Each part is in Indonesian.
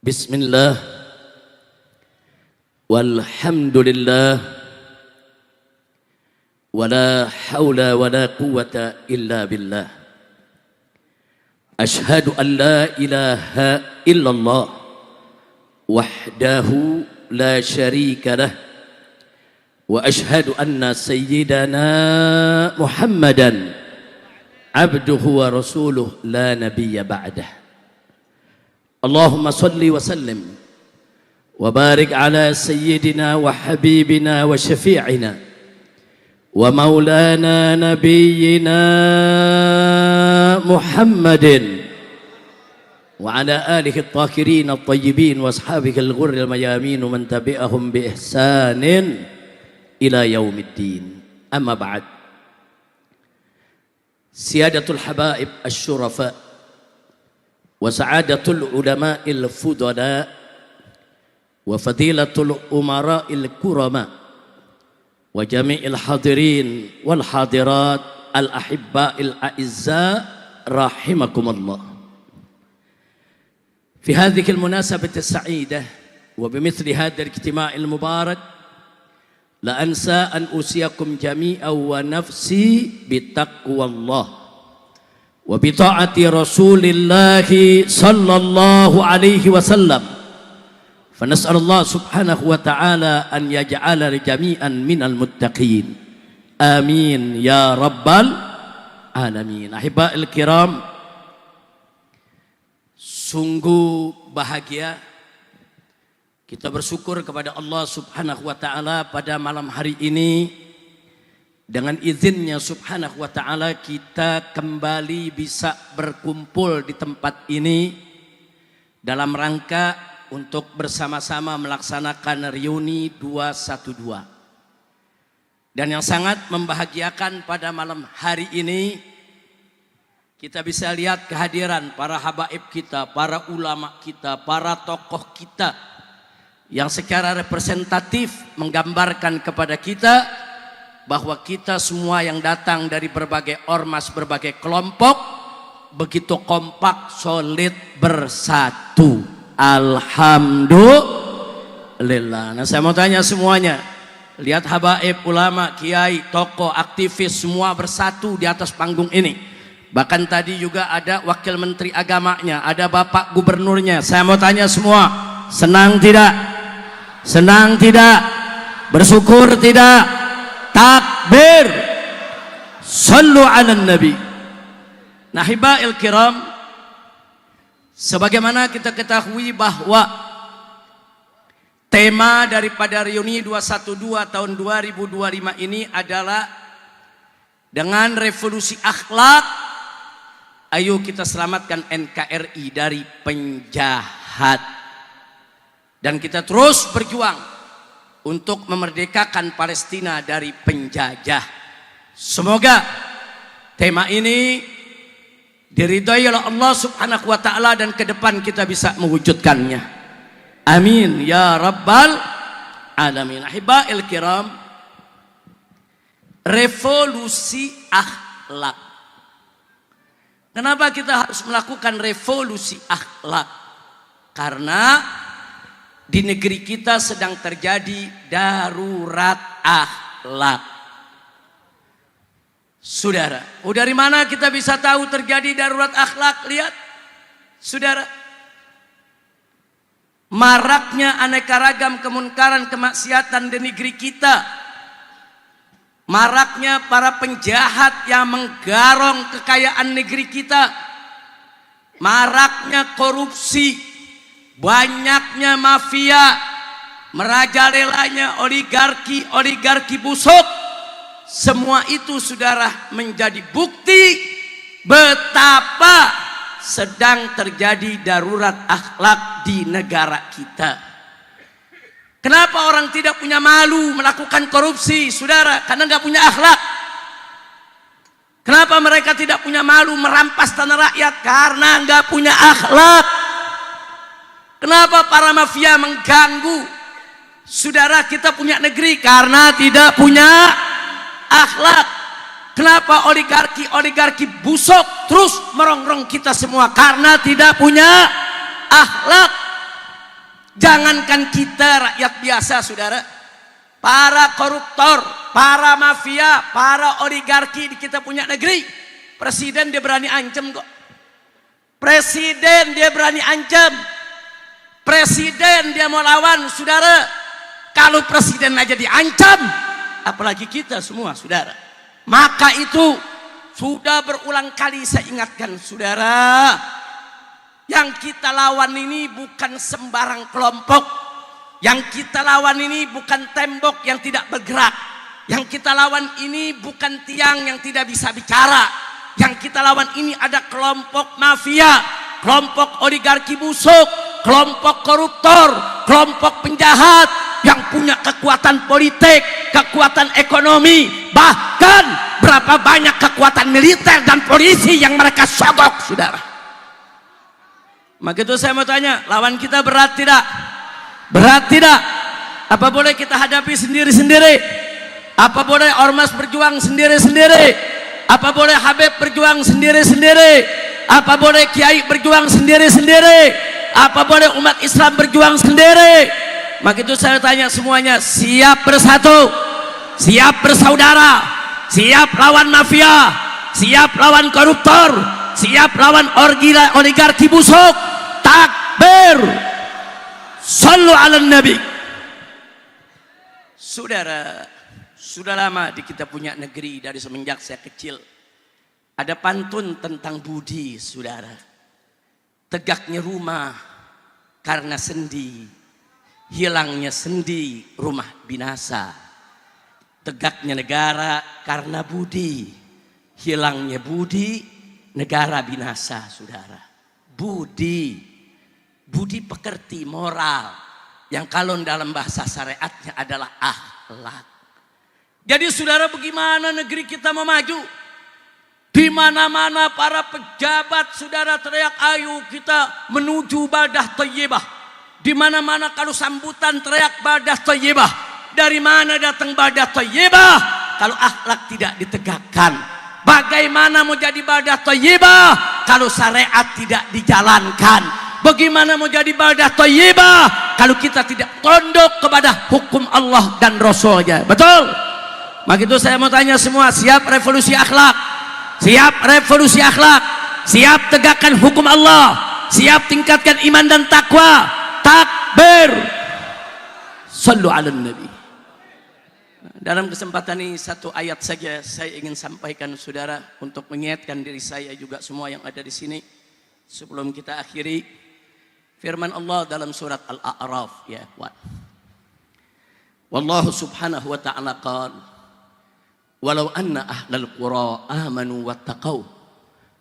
Bismillah walhamdulillah wala hawla wala quwwata illa billah. Ashhadu an la ilaha illallah wahdahu la syarika lah wa ashhadu anna sayyidana Muhammadan abduhu wa rasuluh la nabiyya ba'dah. Allahumma salli wa sallim wa barik ala sayyidina wa habibina wa syafi'ina wa maulana nabiyyina Muhammadin wa ala alihi at-tahirin at-tayyibin wa ashabihi al-ghurri al-mayamin wa man tabi'ahum bi ihsanin ila yaumiddin. Amma ba'd. Siyadatul habaib asy-syurafa wa sa'adatul ulama'il fudala wa fadilatul umara'il kurama wa jami'il hadirin wal hadirat al ahibba'il a'izza rahimakumullah. Fi hadhihi al munasabati as-sa'idah wa bimithli hadha al ijtima'il mubarak la ansa an usiyakum jami'an wa nafsi bitaqwallah wa bi ta'ati Rasulillah sallallahu alaihi wasallam. Fa nas'alullah subhanahu wa ta'ala an yaj'ala jami'an minal muttaqin. Amin ya rabbal alamin. Ahibba'il kiram, sungguh bahagia kita bersyukur kepada Allah subhanahu wa ta'ala pada malam hari ini. Dengan izinnya subhanahu wa ta'ala kita kembali bisa berkumpul di tempat ini dalam rangka untuk bersama-sama melaksanakan reuni 212. Dan yang sangat membahagiakan pada malam hari ini kita bisa lihat kehadiran para habaib kita, para ulama kita, para tokoh kita yang secara representatif menggambarkan kepada kita bahwa kita semua yang datang dari berbagai ormas, berbagai kelompok begitu kompak, solid, bersatu. Alhamdulillah. Nah, saya mau tanya semuanya, lihat habaib, ulama, kiai, tokoh, aktivis semua bersatu di atas panggung ini. Bahkan tadi juga ada wakil menteri agamanya, ada bapak gubernurnya. Saya mau tanya semua, senang tidak? Senang tidak? Bersyukur tidak? Takbir, sallu ala nabi. Nahiba'il kiram, sebagaimana kita ketahui bahwa tema daripada reuni 212 tahun 2025 ini adalah dengan revolusi akhlak, ayo kita selamatkan NKRI dari penjahat. Dan kita terus berjuang untuk memerdekakan Palestina dari penjajah. Semoga tema ini diridhai oleh Allah subhanahu wa ta'ala dan ke depan kita bisa mewujudkannya. Amin ya rabbal alamin. Ahibba'il kiram, revolusi akhlak. Kenapa kita harus melakukan revolusi akhlak? Karena di negeri kita sedang terjadi darurat akhlak. Saudara, dari mana kita bisa tahu terjadi darurat akhlak? Lihat, saudara, maraknya aneka ragam kemunkaran, kemaksiatan di negeri kita, maraknya para penjahat yang menggarong kekayaan negeri kita, maraknya korupsi, banyaknya mafia, merajalelanya oligarki busuk. Semua itu saudara menjadi bukti betapa sedang terjadi darurat akhlak di negara kita. Kenapa orang tidak punya malu melakukan korupsi, saudara? Karena nggak punya akhlak. Kenapa mereka tidak punya malu merampas tanah rakyat? Karena nggak punya akhlak. Kenapa para mafia mengganggu saudara kita punya negeri? Karena tidak punya akhlak. Kenapa oligarki busuk terus merongrong kita semua? Karena tidak punya akhlak. Jangankan kita rakyat biasa, saudara, para koruptor, para mafia, para oligarki di kita punya negeri, presiden dia berani ancam kok. Presiden dia berani ancam. Presiden dia mau lawan, saudara. Kalau presiden aja diancam, apalagi kita semua, saudara. Maka itu sudah berulang kali saya ingatkan, saudara. Yang kita lawan ini bukan sembarang kelompok. Yang kita lawan ini bukan tembok yang tidak bergerak. Yang kita lawan ini bukan tiang yang tidak bisa bicara. Yang kita lawan ini ada kelompok mafia, kelompok oligarki busuk, kelompok koruptor, kelompok penjahat yang punya kekuatan politik, kekuatan ekonomi, bahkan berapa banyak kekuatan militer dan polisi yang mereka sogok, saudara. Maka itu saya mau tanya, lawan kita berat tidak? Berat tidak? Apa boleh kita hadapi sendiri-sendiri? Apa boleh ormas berjuang sendiri-sendiri? Apa boleh Habib berjuang sendiri-sendiri? Apa boleh kiai berjuang sendiri-sendiri? Apa boleh umat Islam berjuang sendiri? Maka itu saya tanya semuanya, siap bersatu, siap bersaudara, siap lawan mafia, siap lawan koruptor, siap lawan oligarki busuk. Takbir, sallu ala nabi. Saudara, sudah lama di kita punya negeri, dari semenjak saya kecil ada pantun tentang budi, saudara. Tegaknya rumah karena sendi, hilangnya sendi rumah binasa. Tegaknya negara karena budi, hilangnya budi negara binasa, saudara. Budi, budi pekerti moral yang kalau dalam bahasa syariatnya adalah akhlak. Jadi saudara, bagaimana negeri kita mau maju? Di mana-mana para pejabat, saudara, teriak, ayo kita menuju badah thayyibah. Di mana-mana kalau sambutan teriak badah thayyibah. Dari mana datang badah thayyibah kalau akhlak tidak ditegakkan? Bagaimana mau jadi badah thayyibah kalau syariat tidak dijalankan? Bagaimana mau jadi badah thayyibah kalau kita tidak tunduk kepada hukum Allah dan Rasulnya? Betul? Maka itu saya mau tanya semua, siap revolusi akhlak? Siap revolusi akhlak? Siap tegakkan hukum Allah? Siap tingkatkan iman dan takwa? Takbir, sallu ala nabi. Dalam kesempatan ini satu ayat saja saya ingin sampaikan, saudara, untuk mengingatkan diri saya juga semua yang ada di sini sebelum kita akhiri. Firman Allah dalam surat Al-A'raf, ya ikhwan. Wallahu subhanahu wa ta'ala qala, walau anna ahlal qura amanu wattaqau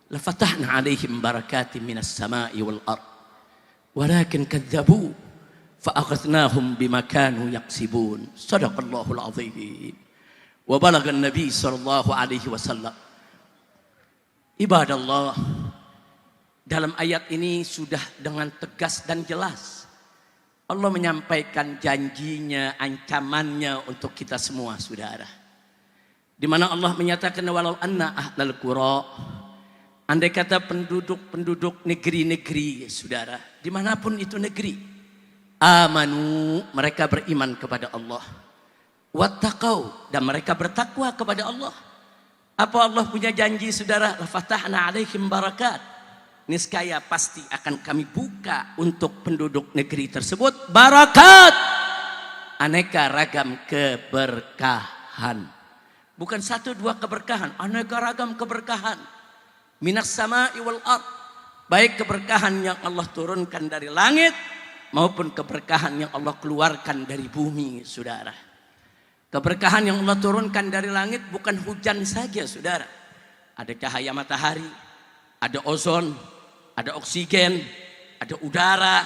lafatahna alaihim barakatin minas sama'i wal ard walakin kadzabu fa'akhadnahum bima kanu yaksibun. Shadaqallahul azim wa balagha an-nabi sallallahu alaihi wasallam. Ibadallah, dalam ayat ini sudah dengan tegas dan jelas Allah menyampaikan janjinya, ancamannya untuk kita semua, saudara. Di mana Allah menyatakan walau anna ahlal qura, andai kata penduduk negeri-negeri, saudara, dimanapun itu negeri, amanu, mereka beriman kepada Allah, wattaqau, dan mereka bertakwa kepada Allah. Apa Allah punya janji, saudara? Lafatahna alaihim barakat, niscaya pasti akan kami buka untuk penduduk negeri tersebut barakat, aneka ragam keberkahan. Bukan satu dua keberkahan, aneka ragam keberkahan. Minas sama'i wal ard, baik keberkahan yang Allah turunkan dari langit maupun keberkahan yang Allah keluarkan dari bumi, saudara. Keberkahan yang Allah turunkan dari langit bukan hujan saja, saudara. Ada cahaya matahari, ada ozon, ada oksigen, ada udara,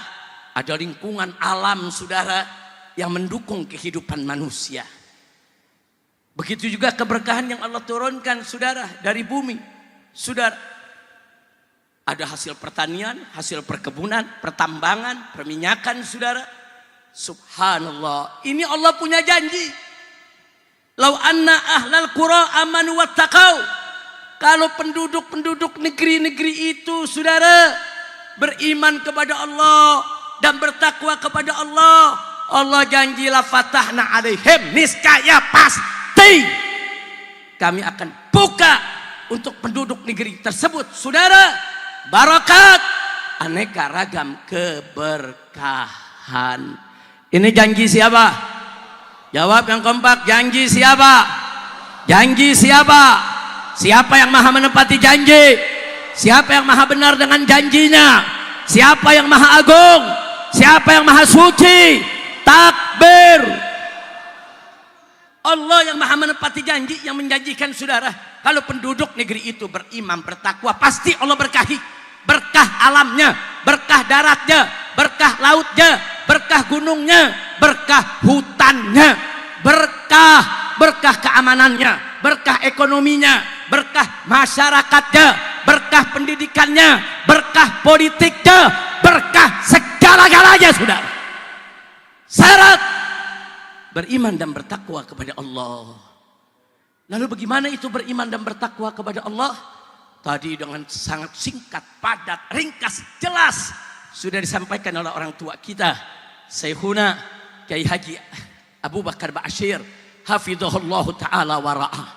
ada lingkungan alam, saudara, yang mendukung kehidupan manusia. Begitu juga keberkahan yang Allah turunkan, saudara, dari bumi. Saudara, ada hasil pertanian, hasil perkebunan, pertambangan, perminyakan, saudara. Subhanallah, ini Allah punya janji. Lau anna ahlal qura amanu wattaqau, kalau penduduk-penduduk negeri-negeri itu, saudara, beriman kepada Allah, dan bertakwa kepada Allah, Allah janjilah fatahna alaihim, niscaya pasti kami akan buka untuk penduduk negeri tersebut, saudara, barakat, aneka ragam keberkahan. Ini janji siapa? Jawab yang kompak, janji siapa? Janji siapa? Siapa yang maha menepati janji? Siapa yang maha benar dengan janjinya? Siapa yang maha agung? Siapa yang maha suci? Takbir. Allah yang maha menepati janji, yang menjanjikan, saudara, kalau penduduk negeri itu beriman, bertakwa, pasti Allah berkahi. Berkah alamnya, berkah daratnya, berkah lautnya, berkah gunungnya, berkah hutannya, berkah keamanannya, berkah ekonominya, berkah masyarakatnya, berkah pendidikannya, berkah politiknya, berkah segala-galanya, saudara. Syarat beriman dan bertakwa kepada Allah. Lalu bagaimana itu beriman dan bertakwa kepada Allah? Tadi dengan sangat singkat, padat, ringkas, jelas sudah disampaikan oleh orang tua kita, Syekhuna Kiai Haji Abu Bakar Ba'asyir hafizahullah ta'ala wara'ah.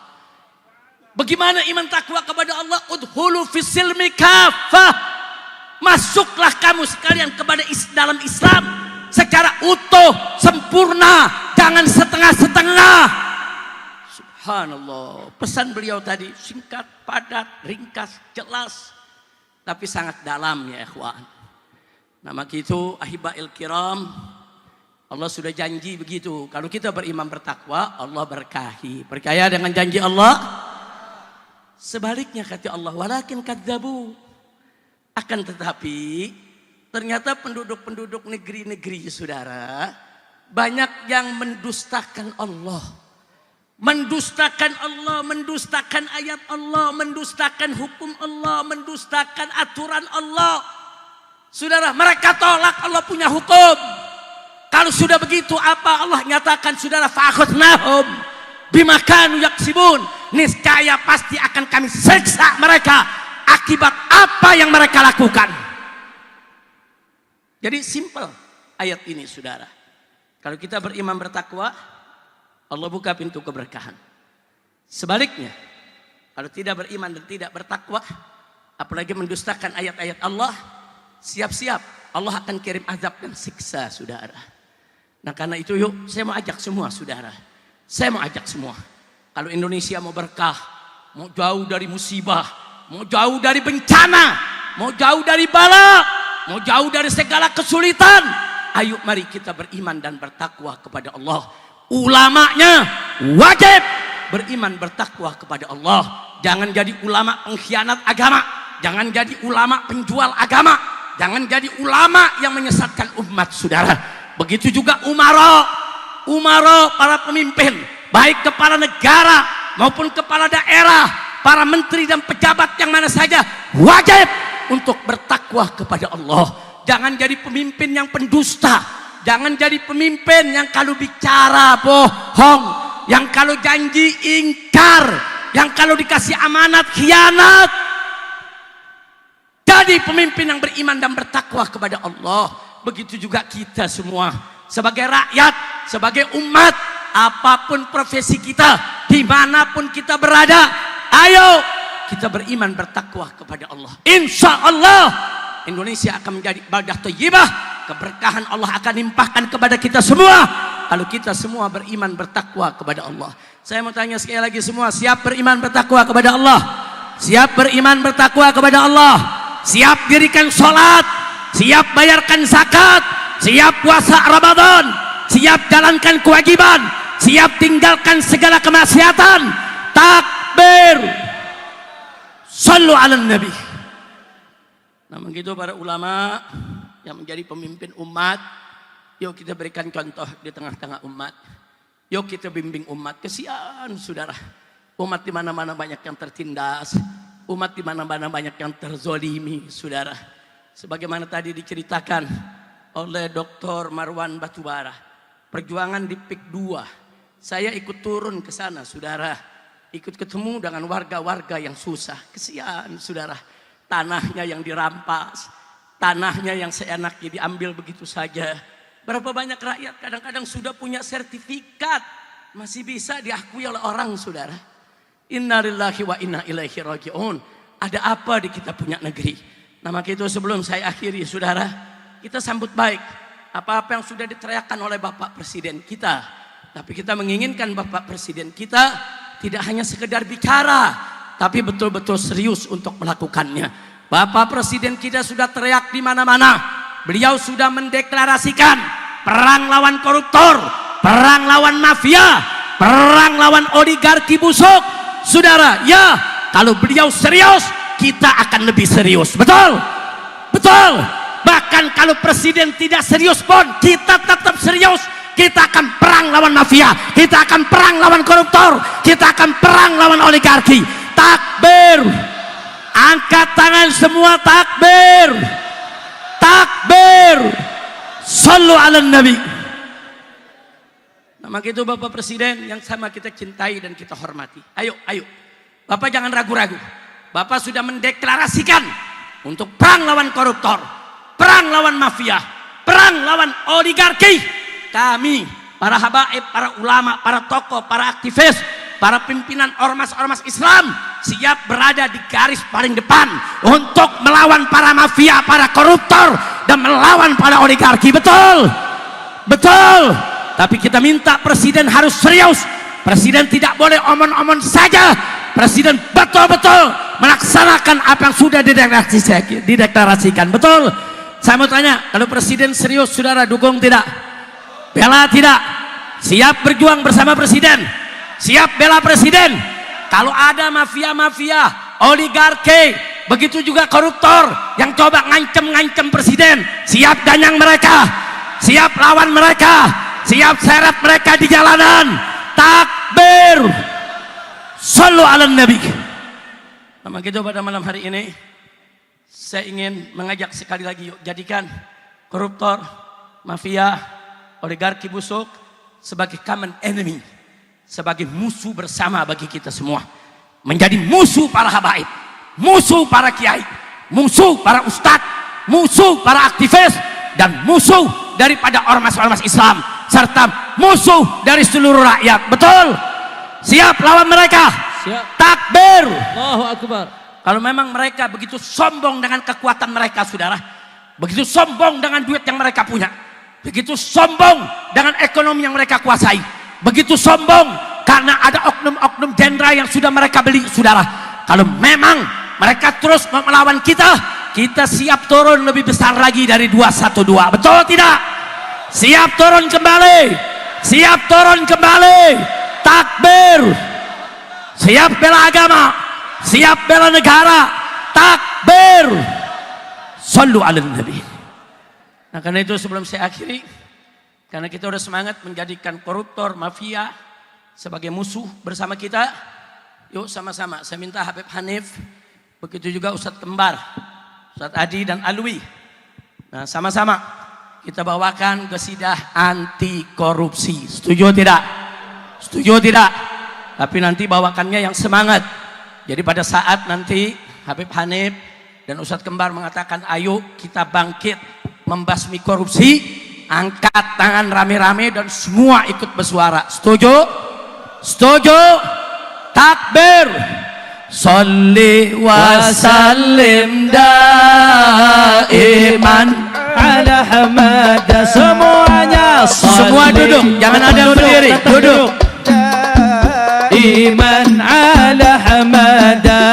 Bagaimana iman takwa kepada Allah? Udhulu fisilmi kafah, masuklah kamu sekalian kepada dalam Islam secara utuh, sempurna, jangan setengah-setengah. Subhanallah, pesan beliau tadi singkat, padat, ringkas, jelas, tapi sangat dalam ya ikhwan. Nah maka itu ahibail kiram, Allah sudah janji begitu. Kalau kita beriman bertakwa, Allah berkahi. Percaya dengan janji Allah? Sebaliknya kata Allah, walakin kadzabu. Akan tetapi ternyata penduduk-penduduk negeri-negeri, saudara, banyak yang mendustakan Allah. Mendustakan Allah, mendustakan ayat Allah, mendustakan hukum Allah, mendustakan aturan Allah. Saudara, mereka tolak Allah punya hukum. Kalau sudah begitu, apa Allah nyatakan, saudara, fa'akhadnahum bima kanu yaksibun, niscaya pasti akan kami siksa mereka akibat apa yang mereka lakukan. Jadi simple ayat ini, saudara. Kalau kita beriman bertakwa, Allah buka pintu keberkahan. Sebaliknya, kalau tidak beriman dan tidak bertakwa, apalagi mendustakan ayat-ayat Allah, siap-siap Allah akan kirim azab dan siksa, saudara. Nah karena itu yuk, saya mau ajak semua, saudara. Saya mau ajak semua. Kalau Indonesia mau berkah, mau jauh dari musibah, mau jauh dari bencana, mau jauh dari bala, mau jauh dari segala kesulitan, ayo mari kita beriman dan bertakwa kepada Allah. Ulamanya wajib beriman bertakwa kepada Allah. Jangan jadi ulama pengkhianat agama, jangan jadi ulama penjual agama, jangan jadi ulama yang menyesatkan umat, saudara. Begitu juga umara para pemimpin, baik kepala negara maupun kepala daerah, para menteri dan pejabat yang mana saja, wajib untuk bertakwa kepada Allah. Jangan jadi pemimpin yang pendusta. Jangan jadi pemimpin yang kalau bicara bohong, yang kalau janji ingkar, yang kalau dikasih amanat khianat. Jadi pemimpin yang beriman dan bertakwa kepada Allah. Begitu juga kita semua sebagai rakyat, sebagai umat, apapun profesi kita, dimanapun kita berada, ayo kita beriman bertakwa kepada Allah. Insya Allah Indonesia akan menjadi baldah thayyibah. Keberkahan Allah akan limpahkan kepada kita semua kalau kita semua beriman bertakwa kepada Allah. Saya mau tanya sekali lagi, semua siap beriman bertakwa kepada Allah? Siap beriman bertakwa kepada Allah? Siap dirikan sholat? Siap bayarkan zakat? Siap puasa Ramadan? Siap jalankan kewajiban? Siap tinggalkan segala kemaksiatan? Takbir! Sallu ala nabi. Nah begitu para ulama yang menjadi pemimpin umat, yuk kita berikan contoh di tengah-tengah umat. Yuk kita bimbing umat. Kesian saudara, umat di mana-mana banyak yang tertindas, umat di mana-mana banyak yang terzolimi, saudara. Sebagaimana tadi diceritakan oleh Dr. Marwan Batubara, perjuangan di PIK 2, saya ikut turun ke sana, saudara, ikut ketemu dengan warga-warga yang susah. Kesian saudara, tanahnya yang dirampas, tanahnya yang seenaknya diambil begitu saja. Berapa banyak rakyat kadang-kadang sudah punya sertifikat, masih bisa diakui oleh orang, saudara. Innalillahi wa inna ilaihi raji'un. Ada apa di kita punya negeri? Nah maka itu sebelum saya akhiri, saudara, kita sambut baik apa-apa yang sudah diteriakkan oleh Bapak Presiden kita. Tapi kita menginginkan Bapak Presiden kita tidak hanya sekedar bicara, tapi betul-betul serius untuk melakukannya. Bapak Presiden kita sudah teriak di mana-mana. Beliau sudah mendeklarasikan perang lawan koruptor, perang lawan mafia, perang lawan oligarki busuk. Saudara, ya, kalau beliau serius, kita akan lebih serius. Betul? Betul. Bahkan kalau presiden tidak serius pun, kita tetap serius. Kita akan perang lawan mafia, kita akan perang lawan koruptor, kita akan perang lawan oligarki. Takbir. Angkat tangan semua, takbir. Takbir. Sallu ala nabi. Nah, maka itu Bapak Presiden yang sama kita cintai dan kita hormati. Ayo, ayo. Bapak jangan ragu-ragu. Bapak sudah mendeklarasikan untuk perang lawan koruptor, perang lawan mafia, perang lawan oligarki. Kami, para habaib, para ulama, para tokoh, para aktivis, para pimpinan ormas-ormas Islam siap berada di garis paling depan untuk melawan para mafia, para koruptor, dan melawan para oligarki. Betul? Betul. Tapi kita minta presiden harus serius. Presiden tidak boleh omon-omon saja. Presiden betul-betul melaksanakan apa yang sudah dideklarasikan. Betul? Saya mau tanya, kalau presiden serius, saudara dukung tidak? Bela tidak? Siap berjuang bersama presiden? Siap bela presiden? Kalau ada mafia-mafia, oligarki, begitu juga koruptor yang coba ngancem-ngancem presiden, siap danyang mereka, siap lawan mereka, siap seret mereka di jalanan. Takbir. Sallu ala nabi. Nah, gitu pada malam hari ini saya ingin mengajak sekali lagi, yuk jadikan koruptor, mafia, oligarki busuk sebagai common enemy, sebagai musuh bersama bagi kita semua. Menjadi musuh para habaib, musuh para kiai, musuh para ustadz, musuh para aktivis, dan musuh daripada ormas-ormas Islam, serta musuh dari seluruh rakyat. Betul? Siap lawan mereka? Siap. Takbir. Allahu Akbar. Kalau memang mereka begitu sombong dengan kekuatan mereka, saudara, begitu sombong dengan duit yang mereka punya, begitu sombong dengan ekonomi yang mereka kuasai, begitu sombong karena ada oknum-oknum jenderal yang sudah mereka beli, saudara. Kalau memang mereka terus melawan kita, kita siap turun lebih besar lagi dari 212. Betul tidak? Siap turun kembali. Siap turun kembali. Takbir. Siap bela agama, siap bela negara. Takbir. Sallu ala nabi. Nah, karena itu sebelum saya akhiri, karena kita udah semangat menjadikan koruptor, mafia sebagai musuh bersama kita, yuk sama-sama saya minta Habib Hanif, begitu juga Ustadz Kembar, Ustadz Adi dan Alwi. Nah, sama-sama kita bawakan qasidah anti korupsi. Setuju tidak? Setuju tidak? Tapi nanti bawakannya yang semangat. Jadi pada saat nanti Habib Hanif dan Ustadz Kembar mengatakan ayo kita bangkit membasmi korupsi, angkat tangan rame-rame dan semua ikut bersuara. Setuju? Setuju? Takbir. Salli wa sallim daiman ala hamada. Semuanya semua duduk, jangan ada yang berdiri, duduk. Iman ala hamada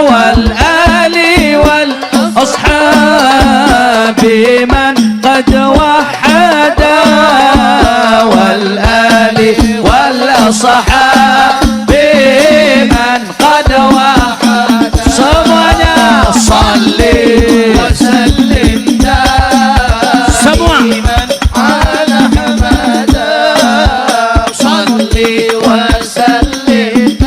wal ali wal ashabi man qad wahada wal ali wal ashabi man qad wahada. Semuanya salli wa sallim semua ala hamada salli wa sallim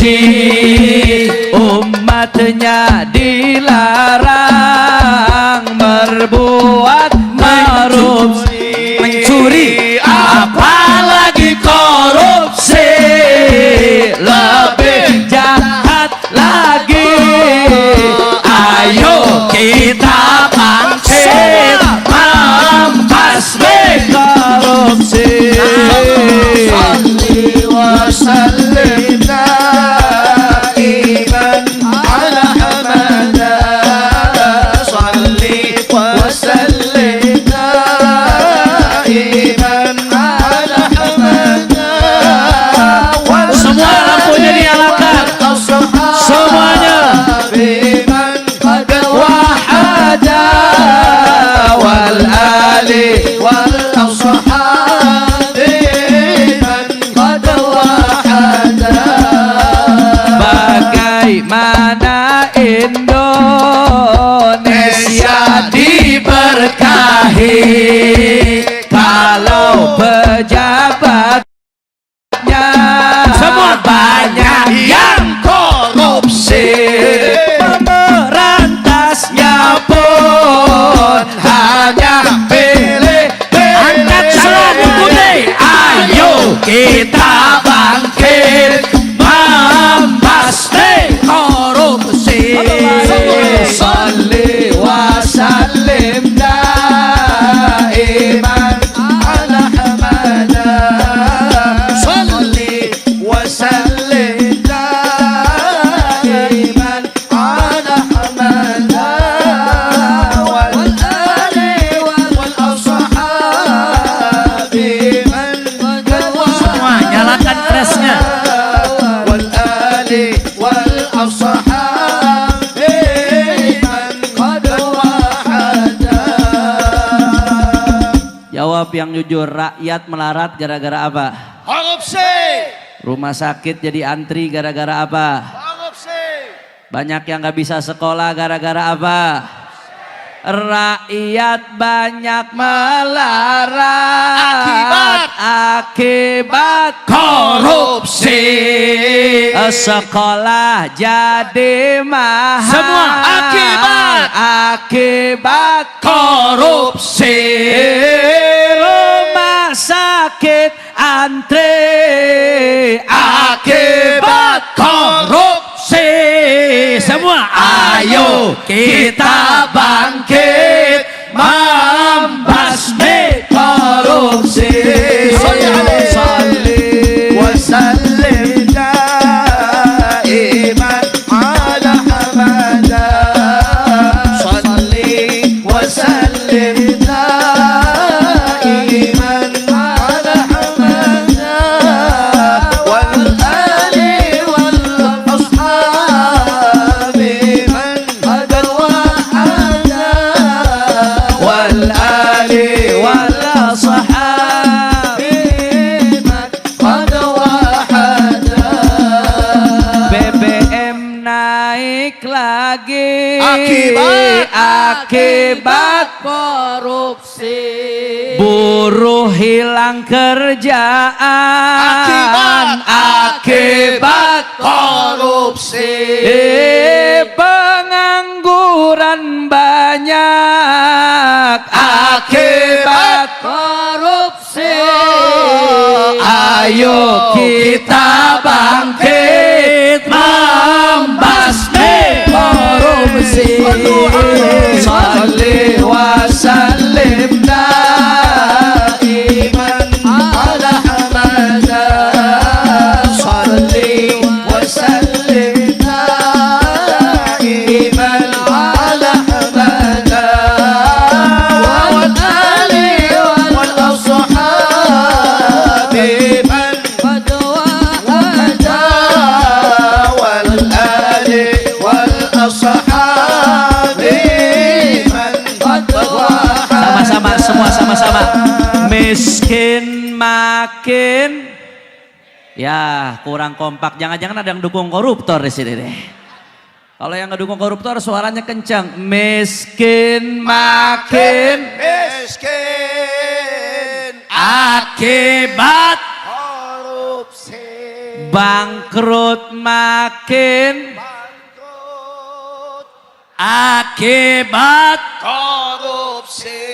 korupsi, umatnya dilarang berbuat korupsi, mencuri apalagi korupsi, lebih jahat lagi. Ayo kita bangkit membasmi korupsi. Salli wa sallim daiman ala hamada. Salli wa sallim daiman ala hamada. Semua lampunya dinyalakan. Semuanya. Biman qad Wahada wal ali wal ashabi man qad wahada. Bagaimana Indonesia diberkahi kalau pejabatnya semua banyak yang korupsi, memerantasnya pun hanya pilih angkat selama putih. Ayo kita bangkit membasmi korupsi. Salli wa sallim daiman ala hamada. Salli wa sallim daiman ala hamada. Wal ali wal ashabi man qad Semua nyalakan kerasnya. wal ali wal ashabi man qad wahada. Jawab yang jujur, rakyat melarat gara-gara apa? Korupsi. Rumah sakit jadi antri gara-gara apa? Korupsi. Banyak yang gak bisa sekolah gara-gara apa? Rakyat banyak melarat akibat korupsi. Sekolah jadi mahal Semua akibat korupsi. Rumah sakit antri akibat korupsi. Semua ayo kita bangkit membasmi korupsi. Salli wa sallim daiman ala hamada. Salli wa sallim daiman ala hamada. Wal ali wal ashabi man qad wahada. Wal ali wal sahabi man qad wahada. BBM naik lagi Akibat korupsi. Buruh hilang kerjaan akibat korupsi. Pengangguran banyak akibat korupsi. Ayo kita bangkit membasmi korupsi. Salli wa sallim daiman ala hamada. Salli wa sallim daiman ala hamada. Wal ali wal ashabi man qad wahada. Wal ali wal ashabi man qad wahada. sama-sama, semua sama-sama. Miskin makin, ya kurang kompak. Jangan-jangan ada yang dukung koruptor di sini deh. Kalau yang ngedukung koruptor suaranya kencang. Miskin makin miskin akibat korupsi. bangkrut makin bangkrut akibat korupsi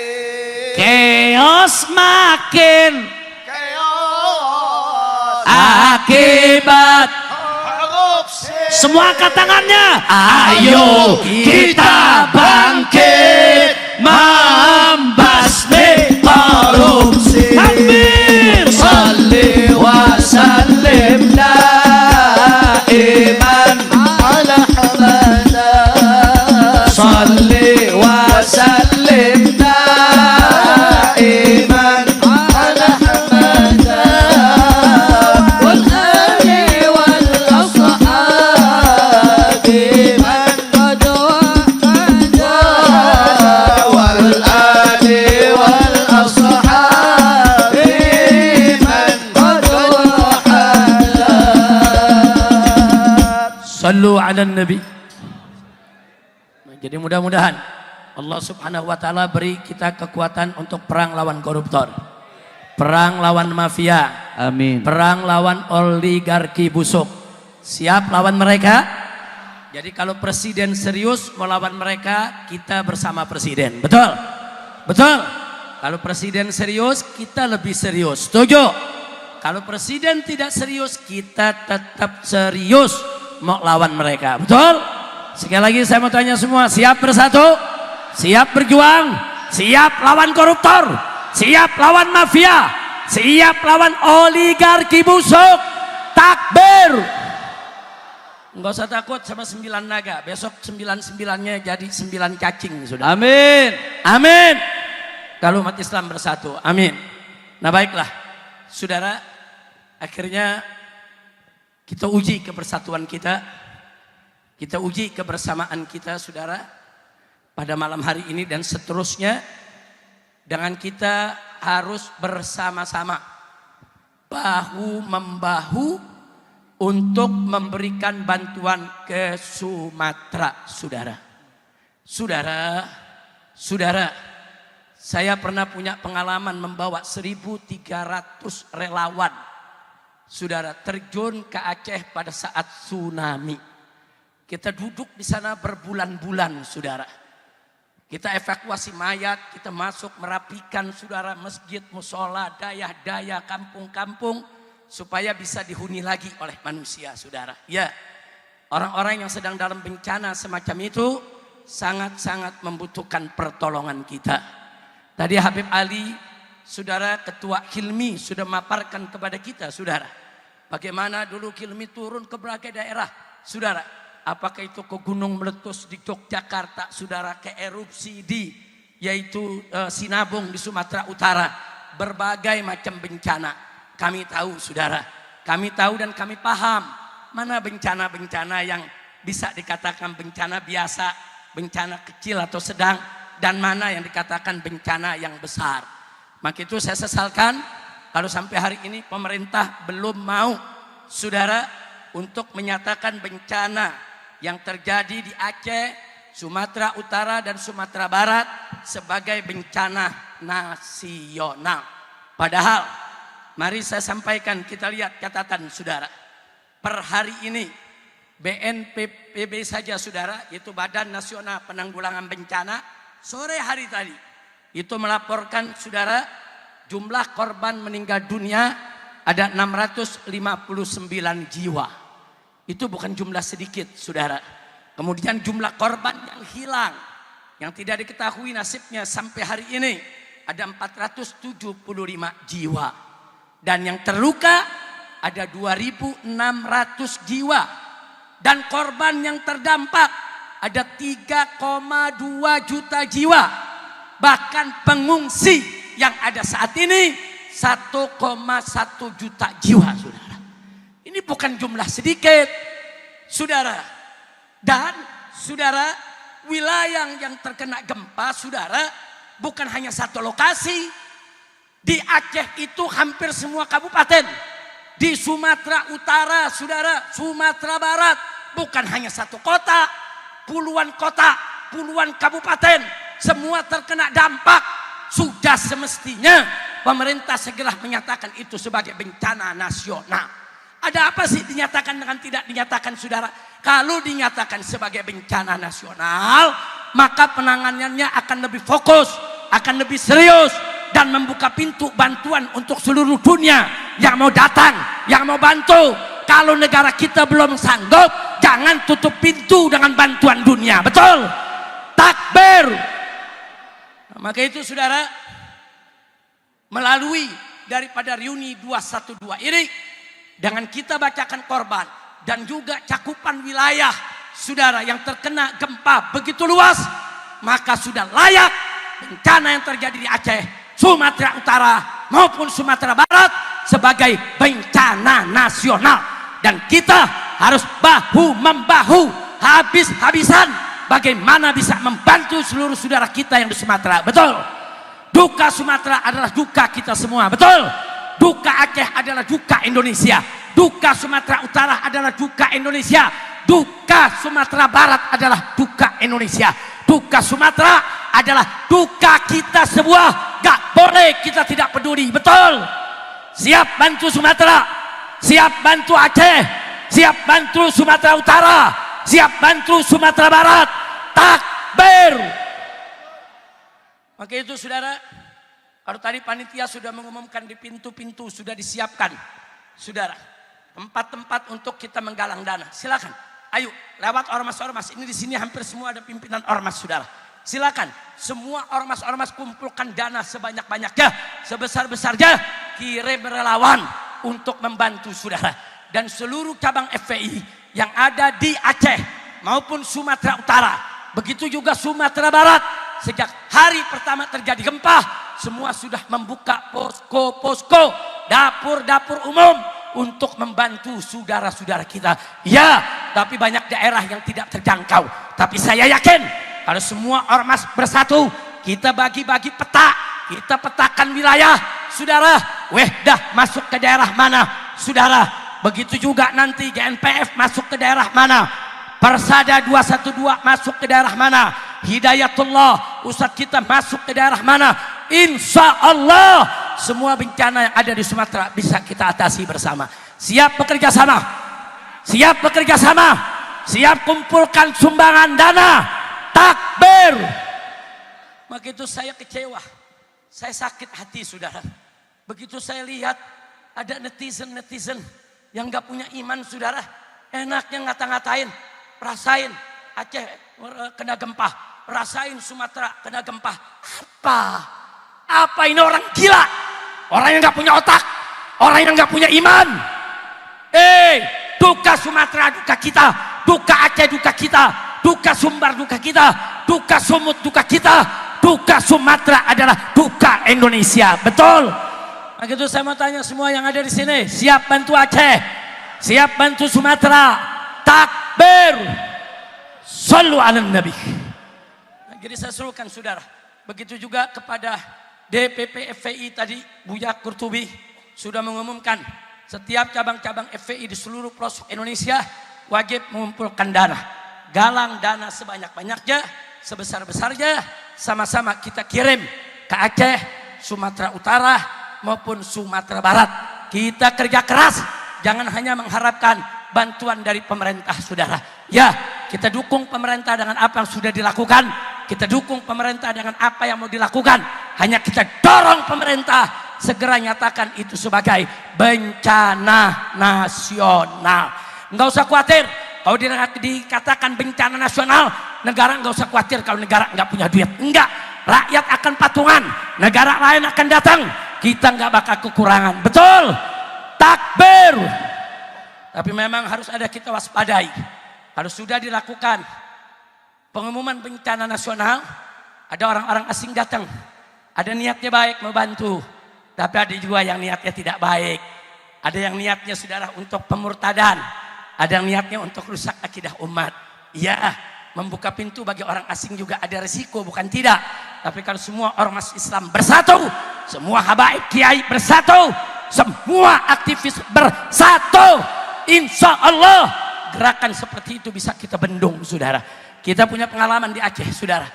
chaos makin chaos akibat korupsi semua angkat tangannya. Ayo kita bangkit membasmi korupsi. Takbir. Salli wa sallim daiman ala hamada salli wa sallim daiman ala hamada wal ali wal ashabi man qad wahada wal ali wal ashabi man qad wahada. Sallu ala nabi. Jadi mudah-mudahan Allah subhanahu wa ta'ala beri kita kekuatan untuk perang lawan koruptor, perang lawan mafia, Amin. perang lawan oligarki busuk. Siap lawan mereka? Jadi kalau presiden serius melawan mereka, kita bersama presiden. Betul? Betul? Kalau presiden serius, kita lebih serius. Setuju? Kalau presiden tidak serius, kita tetap serius mau lawan mereka. Betul? Sekali lagi saya mau tanya semua, siap bersatu? Siap berjuang? Siap lawan koruptor? Siap lawan mafia? Siap lawan oligarki busuk? Takbir! Enggak usah takut sama 9 naga. Besok 9-9-nya jadi 9 cacing sudah. Amin. Amin. Kalau umat Islam bersatu. Amin. Nah baiklah. Saudara, akhirnya kita uji kebersatuan kita. Kita uji kebersamaan kita, saudara, pada malam hari ini dan seterusnya. Dengan kita harus bersama-sama, bahu-membahu untuk memberikan bantuan ke Sumatera, saudara. Saudara, saya pernah punya pengalaman membawa 1.300 relawan, saudara, terjun ke Aceh pada saat tsunami. Kita duduk di sana berbulan-bulan, saudara. Kita evakuasi mayat, kita masuk merapikan, saudara, masjid, musola, daya-daya, kampung-kampung, supaya bisa dihuni lagi oleh manusia, saudara. Ya, orang-orang yang sedang dalam bencana semacam itu sangat-sangat membutuhkan pertolongan kita. Tadi Habib Ali, saudara, Ketua Hilmi sudah memaparkan kepada kita, saudara, bagaimana dulu Hilmi turun ke berbagai daerah, saudara. Apakah itu ke gunung meletus di Yogyakarta, saudara, ke erupsi di yaitu Sinabung di Sumatera Utara, berbagai macam bencana. Kami tahu, saudara, kami tahu dan kami paham mana bencana-bencana yang bisa dikatakan bencana biasa, bencana kecil atau sedang, dan mana yang dikatakan bencana yang besar. Maka itu saya sesalkan kalau sampai hari ini pemerintah belum mau, saudara, untuk menyatakan bencana yang terjadi di Aceh, Sumatera Utara dan Sumatera Barat sebagai bencana nasional. Padahal, mari saya sampaikan, kita lihat catatan, saudara. Per hari ini BNPB saja, saudara, yaitu Badan Nasional Penanggulangan Bencana, sore hari tadi itu melaporkan, saudara, jumlah korban meninggal dunia ada 659 jiwa. Itu bukan jumlah sedikit, saudara. Kemudian jumlah korban yang hilang, yang tidak diketahui nasibnya sampai hari ini ada 475 jiwa. Dan yang terluka ada 2.600 jiwa. Dan korban yang terdampak ada 3,2 juta jiwa. Bahkan pengungsi yang ada saat ini 1,1 juta jiwa, saudara. Ini bukan jumlah sedikit, saudara. Dan saudara, wilayah yang terkena gempa, saudara, bukan hanya satu lokasi. Di Aceh itu hampir semua kabupaten. Di Sumatera Utara, saudara, Sumatera Barat, bukan hanya satu kota, puluhan kota, puluhan kabupaten, semua terkena dampak. Sudah semestinya pemerintah segera menyatakan itu sebagai bencana nasional. Ada apa sih dinyatakan dengan tidak dinyatakan, saudara? Kalau dinyatakan sebagai bencana nasional, maka penanganannya akan lebih fokus, akan lebih serius, dan membuka pintu bantuan untuk seluruh dunia yang mau datang, yang mau bantu. Kalau negara kita belum sanggup, jangan tutup pintu dengan bantuan dunia. Betul? Takbir. Nah, maka itu saudara, melalui daripada reuni 212 ini, dengan kita bacakan korban dan juga cakupan wilayah saudara yang terkena gempa begitu luas, maka sudah layak bencana yang terjadi di Aceh, Sumatera Utara maupun Sumatera Barat sebagai bencana nasional. Dan kita harus bahu membahu, habis-habisan bagaimana bisa membantu seluruh saudara kita yang di Sumatera. Betul? Duka Sumatera adalah duka kita semua. Betul? Duka Aceh adalah duka Indonesia. Duka Sumatera Utara adalah duka Indonesia. Duka Sumatera Barat adalah duka Indonesia. Duka Sumatera adalah duka kita semua. Gak boleh kita tidak peduli. Betul? Siap bantu Sumatera, siap bantu Aceh, siap bantu Sumatera Utara, siap bantu Sumatera Barat. Takbir. Maka itu saudara, kalau tadi panitia sudah mengumumkan di pintu-pintu sudah disiapkan, saudara, tempat-tempat untuk kita menggalang dana. Silakan, ayo lewat ormas-ormas. Ini di sini hampir semua ada pimpinan ormas, saudara. Silakan, semua ormas-ormas kumpulkan dana sebanyak-banyaknya, sebesar-besarnya, kirim relawan untuk membantu saudara. Dan seluruh cabang FPI yang ada di Aceh maupun Sumatera Utara, begitu juga Sumatera Barat, sejak hari pertama terjadi gempa, semua sudah membuka posko-posko, dapur-dapur umum untuk membantu saudara-saudara kita. Ya, tapi banyak daerah yang tidak terjangkau. Tapi saya yakin kalau semua ormas bersatu, kita bagi-bagi peta, kita petakan wilayah, saudara. Wehdah masuk ke daerah mana, saudara. Begitu juga nanti GNPF masuk ke daerah mana, Persada 212 masuk ke daerah mana, Hidayatullah Ustadz kita masuk ke daerah mana. Insya Allah semua bencana yang ada di Sumatera bisa kita atasi bersama. Siap bekerja sama, siap bekerja sama, siap kumpulkan sumbangan dana. Takbir. Maka itu saya kecewa, saya sakit hati saudara. Begitu saya lihat ada netizen yang gak punya iman saudara, enaknya ngata-ngatain. Rasain Aceh kena gempa, rasain Sumatera kena gempa. Apa ini orang gila? Orang yang gak punya otak, orang yang gak punya iman. Duka Sumatera duka kita, duka Aceh duka kita, duka Sumbar duka kita, duka Sumut duka kita, duka Sumatera adalah duka Indonesia. Betul? Maka itu saya mau tanya semua yang ada di sini, siap bantu Aceh, siap bantu Sumatera. Takbir. Sallu ala Nabi. Jadi saya serukan saudara, begitu juga kepada DPP FPI tadi, Buya Kurtubi sudah mengumumkan setiap cabang-cabang FPI di seluruh pelosok Indonesia wajib mengumpulkan dana. Galang dana sebanyak-banyaknya, sebesar-besarnya, sama-sama kita kirim ke Aceh, Sumatera Utara maupun Sumatera Barat. Kita kerja keras, jangan hanya mengharapkan bantuan dari pemerintah saudara. Ya, kita dukung pemerintah dengan apa yang sudah dilakukan, kita dukung pemerintah dengan apa yang mau dilakukan. Hanya kita dorong pemerintah segera nyatakan itu sebagai bencana nasional. Enggak usah khawatir kalau dikatakan bencana nasional, negara enggak usah khawatir kalau negara enggak punya duit. Enggak, rakyat akan patungan, negara lain akan datang, kita enggak bakal kekurangan. Betul? Takbir. Tapi memang harus ada kita waspadai. Kalau sudah dilakukan pengumuman bencana nasional, ada orang-orang asing datang, ada niatnya baik membantu, tapi ada juga yang niatnya tidak baik. Ada yang niatnya saudara untuk pemurtadan, ada yang niatnya untuk rusak akidah umat. Ya, membuka pintu bagi orang asing juga ada resiko, bukan tidak. Tapi kalau semua ormas Islam bersatu, semua habaib kiai bersatu, semua aktivis bersatu, insya Allah gerakan seperti itu bisa kita bendung saudara. Kita punya pengalaman di Aceh saudara.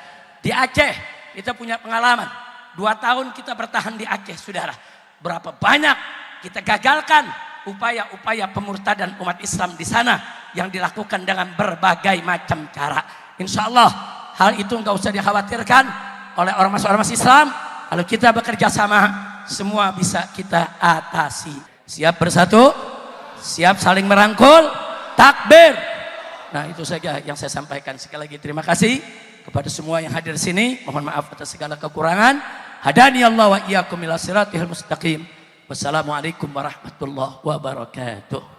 Di Aceh kita punya pengalaman 2 tahun kita bertahan di Aceh saudara. Berapa banyak kita gagalkan upaya-upaya pemurtadan umat Islam di sana yang dilakukan dengan berbagai macam cara. Insya Allah hal itu nggak usah dikhawatirkan oleh ormas-ormas Islam. Kalau kita bekerja sama, semua bisa kita atasi. Siap bersatu, siap saling merangkul, takbir. Nah, itu saja yang saya sampaikan. Sekali lagi terima kasih kepada semua yang hadir di sini. Mohon maaf atas segala kekurangan. Hadani Allah wa iyyakum ila siratil mustaqim. Wassalamualaikum warahmatullahi wabarakatuh.